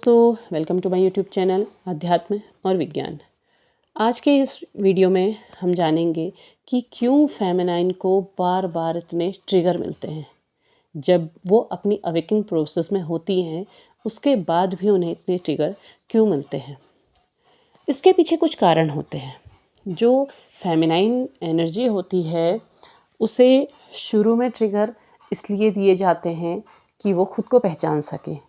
दोस्तों, welcome to my YouTube channel अध्यात्म और विज्ञान। आज के इस वीडियो में हम जानेंगे कि क्यों फेमिनाइन को बार बार इतने ट्रिगर मिलते हैं। जब वो अपनी अवेकिंग प्रोसेस में होती हैं, उसके बाद भी उन्हें इतने ट्रिगर क्यों मिलते हैं। इसके पीछे कुछ कारण होते हैं। जो फेमिनाइन एनर्जी होती है, उसे शुरू में ट्रिगर इसलिए दिए जाते हैं कि वो खुद को पहचान सके,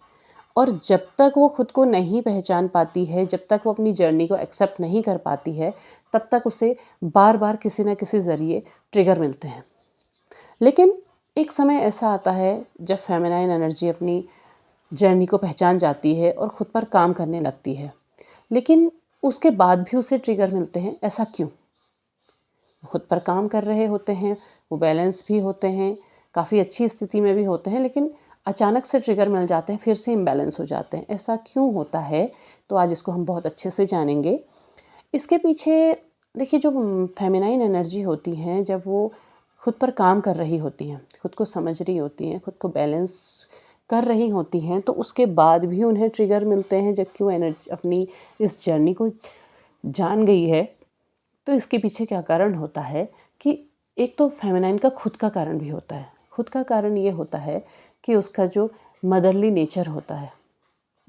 और जब तक वो खुद को नहीं पहचान पाती है, जब तक वो अपनी जर्नी को एक्सेप्ट नहीं कर पाती है, तब तक उसे बार बार किसी न किसी ज़रिए ट्रिगर मिलते हैं। लेकिन एक समय ऐसा आता है जब फेमिनाइन एनर्जी अपनी जर्नी को पहचान जाती है और ख़ुद पर काम करने लगती है, लेकिन उसके बाद भी उसे ट्रिगर मिलते हैं। ऐसा क्यों? खुद पर काम कर रहे होते हैं, वो बैलेंस भी होते हैं, काफ़ी अच्छी स्थिति में भी होते हैं, लेकिन अचानक से ट्रिगर मिल जाते हैं, फिर से इम्बैलेंस हो जाते हैं। ऐसा क्यों होता है? तो आज इसको हम बहुत अच्छे से जानेंगे। इसके पीछे देखिए, जो फेमिनाइन एनर्जी होती हैं, जब वो खुद पर काम कर रही होती हैं, खुद को समझ रही होती हैं, खुद को बैलेंस कर रही होती हैं, तो उसके बाद भी उन्हें ट्रिगर मिलते हैं, जबकि वो एनर्जी अपनी इस जर्नी को जान गई है। तो इसके पीछे क्या कारण होता है कि एक तो फेमिनाइन का खुद का कारण भी होता है। खुद का कारण ये होता है कि उसका जो मदरली नेचर होता है,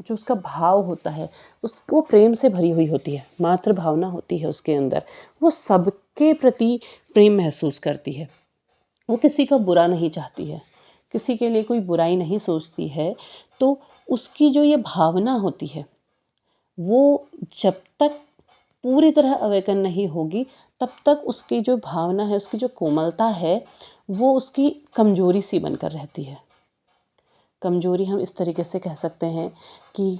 जो उसका भाव होता है, वो प्रेम से भरी हुई होती है, मातृ भावना होती है उसके अंदर। वो सबके प्रति प्रेम महसूस करती है, वो किसी का बुरा नहीं चाहती है, किसी के लिए कोई बुराई नहीं सोचती है। तो उसकी जो ये भावना होती है, वो जब तक पूरी तरह अवेकन नहीं होगी, तब तक उसकी जो भावना है, उसकी जो कोमलता है, वो उसकी कमज़ोरी सी बनकर रहती है। कमज़ोरी हम इस तरीके से कह सकते हैं कि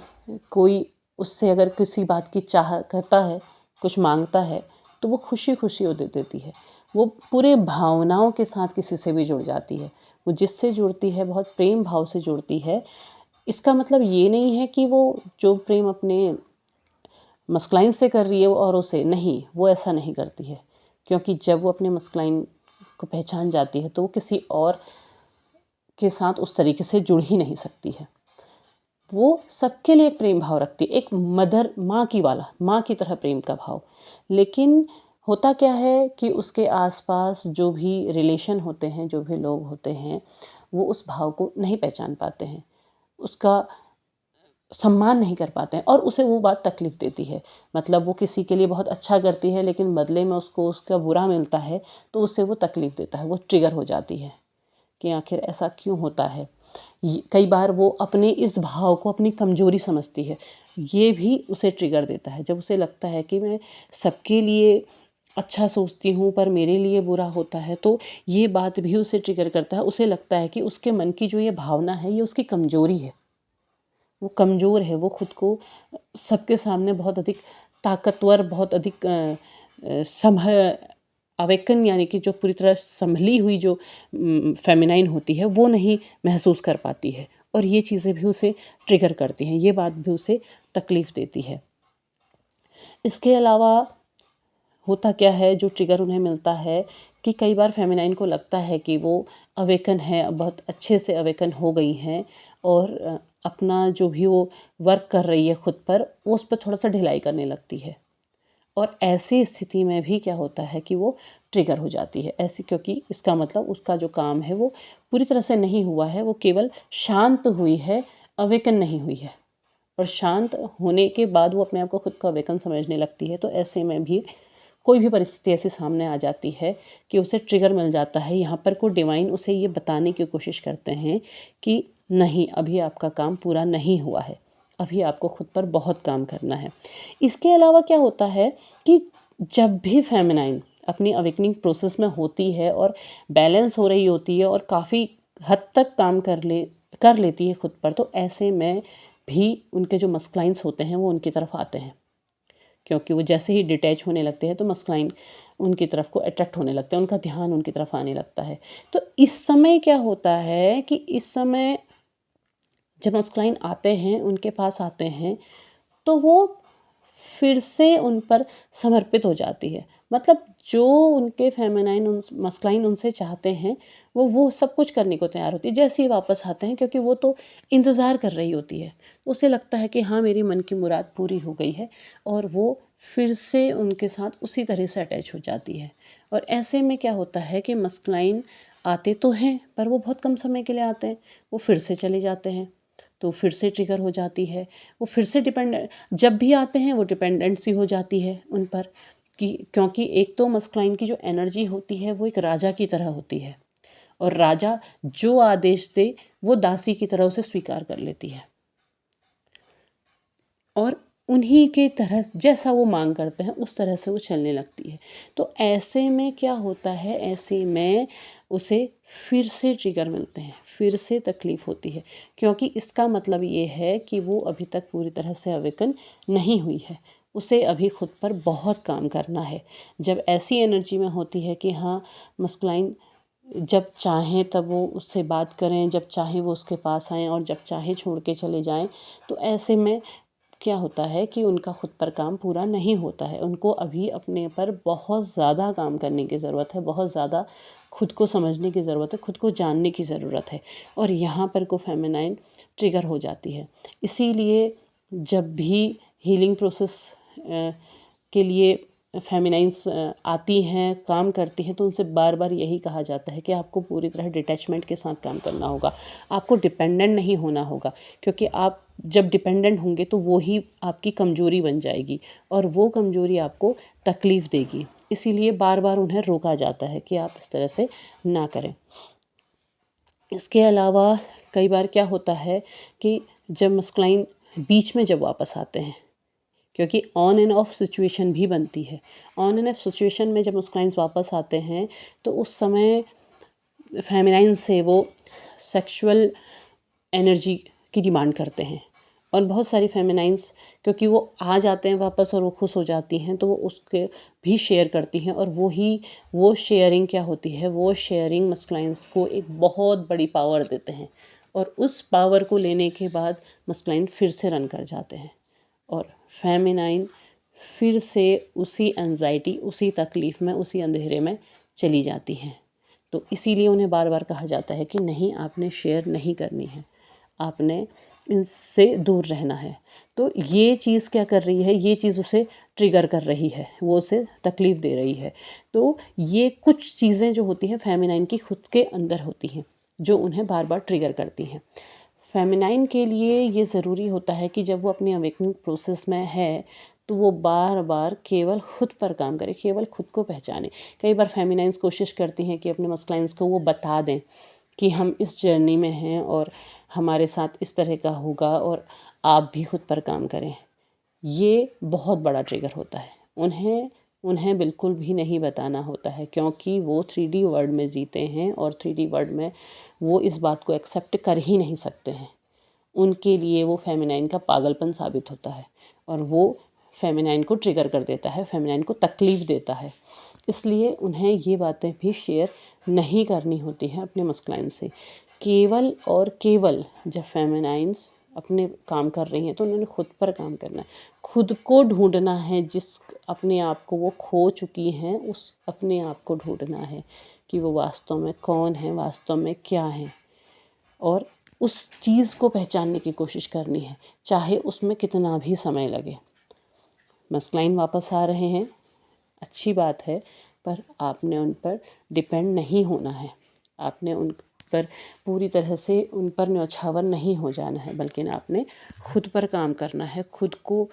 कोई उससे अगर किसी बात की चाह करता है, कुछ मांगता है, तो वो खुशी-खुशी वो दे देती है। वो पूरे भावनाओं के साथ किसी से भी जुड़ जाती है। वो जिससे जुड़ती है, बहुत प्रेम भाव से जुड़ती है। इसका मतलब ये नहीं है कि वो जो प्रेम अपने मस्कुलाइन से कर रही है वो औरों से नहीं, वो ऐसा नहीं करती है। क्योंकि जब वो अपने मस्कुलाइन को पहचान जाती है, तो वो किसी और के साथ उस तरीके से जुड़ ही नहीं सकती है। वो सबके लिए एक प्रेम भाव रखती है, एक मदर माँ की वाला, माँ की तरह प्रेम का भाव। लेकिन होता क्या है कि उसके आसपास जो भी रिलेशन होते हैं, जो भी लोग होते हैं, वो उस भाव को नहीं पहचान पाते हैं, उसका सम्मान नहीं कर पाते हैं, और उसे वो बात तकलीफ़ देती है। मतलब वो किसी के लिए बहुत अच्छा करती है, लेकिन बदले में उसको उसका बुरा मिलता है, तो उससे वो तकलीफ़ देता है, वो ट्रिगर हो जाती है कि आखिर ऐसा क्यों होता है। कई बार वो अपने इस भाव को अपनी कमज़ोरी समझती है, ये भी उसे ट्रिगर देता है। जब उसे लगता है कि मैं सबके लिए अच्छा सोचती हूँ, पर मेरे लिए बुरा होता है, तो ये बात भी उसे ट्रिगर करता है। उसे लगता है कि उसके मन की जो ये भावना है, ये उसकी कमज़ोरी है। वो कमज़ोर है, वो खुद को सबके सामने बहुत अधिक ताकतवर, बहुत अधिक अवेकन, यानी कि जो पूरी तरह संभली हुई जो फेमिनाइन होती है, वो नहीं महसूस कर पाती है, और ये चीज़ें भी उसे ट्रिगर करती हैं, ये बात भी उसे तकलीफ़ देती है। इसके अलावा होता क्या है, जो ट्रिगर उन्हें मिलता है कि कई बार फेमिनाइन को लगता है कि वो अवेकन है, बहुत अच्छे से अवेकन हो गई हैं, और अपना जो भी वो वर्क कर रही है खुद पर, वो उस पर थोड़ा-सा ढिलाई करने लगती है। और ऐसी स्थिति में भी क्या होता है कि वो ट्रिगर हो जाती है। ऐसी, क्योंकि इसका मतलब उसका जो काम है वो पूरी तरह से नहीं हुआ है, वो केवल शांत हुई है, अवेकन नहीं हुई है। और शांत होने के बाद वो अपने आप को खुद को अवेकन समझने लगती है। तो ऐसे में भी कोई भी परिस्थिति ऐसी सामने आ जाती है कि उसे ट्रिगर मिल जाता है। यहाँ पर को डिवाइन उसे ये बताने की कोशिश करते हैं कि नहीं, अभी आपका काम पूरा नहीं हुआ है, अभी आपको खुद पर बहुत काम करना है। इसके अलावा क्या होता है कि जब भी फेमिनाइन अपनी अवेकनिंग प्रोसेस में होती है और बैलेंस हो रही होती है और काफ़ी हद तक काम कर लेती है खुद पर, तो ऐसे में भी उनके जो मस्कुलाइन्स होते हैं वो उनकी तरफ आते हैं। क्योंकि वो जैसे ही डिटैच होने लगते हैं, तो मस्कुलाइन उनकी तरफ को अट्रैक्ट होने लगते हैं, उनका ध्यान उनकी तरफ आने लगता है। तो इस समय क्या होता है कि इस समय जब मस्कुलाइन आते हैं, उनके पास आते हैं, तो वो फिर से उन पर समर्पित हो जाती है। मतलब जो उनके फेमिनाइन मस्कुलाइन उनसे चाहते हैं वो सब कुछ करने को तैयार होती है जैसे ही वापस आते हैं, क्योंकि वो तो इंतज़ार कर रही होती है। उसे लगता है कि हाँ, मेरी मन की मुराद पूरी हो गई है, और वो फिर से उनके साथ उसी तरह से अटैच हो जाती है। और ऐसे में क्या होता है कि मस्कुलाइन आते तो हैं, पर वो बहुत कम समय के लिए आते हैं, वो फिर से चले जाते हैं, तो फिर से ट्रिगर हो जाती है। वो फिर से जब भी आते हैं वो डिपेंडेंसी हो जाती है उन पर, कि क्योंकि एक तो मस्कुलाइन की जो एनर्जी होती है वो एक राजा की तरह होती है, और राजा जो आदेश दे वो दासी की तरह उसे स्वीकार कर लेती है, और उन्हीं के तरह जैसा वो मांग करते हैं उस तरह से वो चलने लगती है। तो ऐसे में क्या होता है, ऐसे में उसे फिर से ट्रिगर मिलते हैं, फिर से तकलीफ़ होती है, क्योंकि इसका मतलब ये है कि वो अभी तक पूरी तरह से अवेकन नहीं हुई है। उसे अभी खुद पर बहुत काम करना है। जब ऐसी एनर्जी में होती है कि हाँ, मस्कुलाइन जब चाहें तब वो उससे बात करें, जब चाहें वो उसके पास आएँ, और जब चाहें छोड़ के चले जाएँ, तो ऐसे में क्या होता है कि उनका खुद पर काम पूरा नहीं होता है। उनको अभी अपने पर बहुत ज़्यादा काम करने की ज़रूरत है, बहुत ज़्यादा खुद को समझने की ज़रूरत है, खुद को जानने की ज़रूरत है, और यहाँ पर को फेमिनाइन ट्रिगर हो जाती है। इसीलिए जब भी हीलिंग प्रोसेस के लिए फेमिनाइन्स आती हैं, काम करती हैं, तो उनसे बार बार यही कहा जाता है कि आपको पूरी तरह डिटैचमेंट के साथ काम करना होगा, आपको डिपेंडेंट नहीं होना होगा, क्योंकि आप जब डिपेंडेंट होंगे तो वो ही आपकी कमज़ोरी बन जाएगी, और वो कमज़ोरी आपको तकलीफ़ देगी। इसीलिए बार बार उन्हें रोका जाता है कि आप इस तरह से ना करें। इसके अलावा कई बार क्या होता है कि जब मस्कुलाइन बीच में जब वापस आते हैं, क्योंकि ऑन एंड ऑफ सिचुएशन भी बनती है। ऑन एंड ऑफ सिचुएशन में जब मस्कुलाइन्स वापस आते हैं तो उस समय फेमिनाइन से वो सेक्सुअल एनर्जी की डिमांड करते हैं, और बहुत सारी फेमिनाइन्स क्योंकि वो आ जाते हैं वापस और वो खुश हो जाती हैं, तो वो उसके भी शेयर करती हैं, और वो शेयरिंग क्या होती है, वो शेयरिंग मस्कुलाइन्स को एक बहुत बड़ी पावर देते हैं, और उस पावर को लेने के बाद मस्कुलाइन फिर से रन कर जाते हैं, और फेमिनाइन फिर से उसी एंजाइटी, उसी तकलीफ़ में, उसी अंधेरे में चली जाती हैं। तो इसीलिए उन्हें बार बार कहा जाता है कि नहीं, आपने शेयर नहीं करनी है, आपने इनसे दूर रहना है। तो ये चीज़ क्या कर रही है, ये चीज़ उसे ट्रिगर कर रही है, वो उसे तकलीफ़ दे रही है। तो ये कुछ चीज़ें जो होती हैं फेमिनाइन की खुद के अंदर होती हैं, जो उन्हें बार बार ट्रिगर करती हैं। फेमिनाइन के लिए ये ज़रूरी होता है कि जब वो अपनी अवेकनिंग प्रोसेस में है, तो वो बार बार केवल खुद पर काम करे, केवल खुद को पहचाने। कई बार फेमिनाइन्स कोशिश करती हैं कि अपने मस्कुलाइन्स को वो बता दें कि हम इस जर्नी में हैं और हमारे साथ इस तरह का होगा, और आप भी खुद पर काम करें। ये बहुत बड़ा ट्रिगर होता है। उन्हें उन्हें बिल्कुल भी नहीं बताना होता है, क्योंकि वो 3D वर्ल्ड में जीते हैं, और 3D वर्ल्ड में वो इस बात को एक्सेप्ट कर ही नहीं सकते हैं। उनके लिए वो फेमिनाइन का पागलपन साबित होता है, और वो फेमिनाइन को ट्रिगर कर देता है, फेमिनाइन को तकलीफ़ देता है। इसलिए उन्हें ये बातें भी शेयर नहीं करनी होती हैं अपने मस्कुलाइन से। केवल और केवल जब फेमिनाइन्स अपने काम कर रही हैं तो उन्होंने खुद पर काम करना है, खुद को ढूंढना है, जिस अपने आप को वो खो चुकी हैं उस अपने आप को ढूंढना है कि वो वास्तव में कौन है, वास्तव में क्या है, और उस चीज़ को पहचानने की कोशिश करनी है, चाहे उसमें कितना भी समय लगे। मस्कुलाइन वापस आ रहे हैं, अच्छी बात है, पर आपने उन पर डिपेंड नहीं होना है, आपने उन पर पूरी तरह से उन पर न्यौछावर नहीं हो जाना है, बल्कि आपने खुद पर काम करना है, खुद को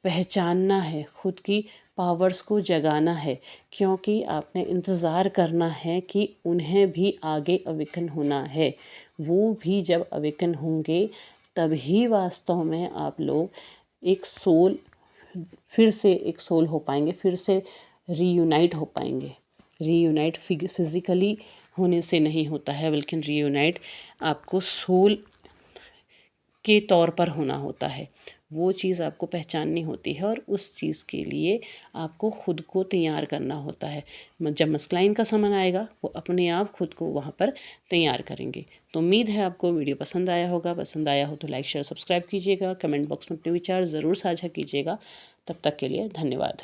पहचानना है, खुद की पावर्स को जगाना है, क्योंकि आपने इंतज़ार करना है कि उन्हें भी आगे अवेकन होना है। वो भी जब अवेकन होंगे तभी वास्तव में आप लोग एक सोल, फिर से एक सोल हो पाएंगे, फिर से रीयूनाइट हो पाएंगे। रीयूनाइट फिज़िकली होने से नहीं होता है, बल्कि रीयूनाइट आपको सोल के तौर पर होना होता है। वो चीज़ आपको पहचाननी होती है और उस चीज़ के लिए आपको खुद को तैयार करना होता है। जब मस्कुलाइन का समय आएगा वो अपने आप खुद को वहाँ पर तैयार करेंगे। तो उम्मीद है आपको वीडियो पसंद आया होगा। पसंद आया हो तो लाइक शेयर सब्सक्राइब कीजिएगा। कमेंट बॉक्स में अपने विचार ज़रूर साझा कीजिएगा। तब तक के लिए धन्यवाद।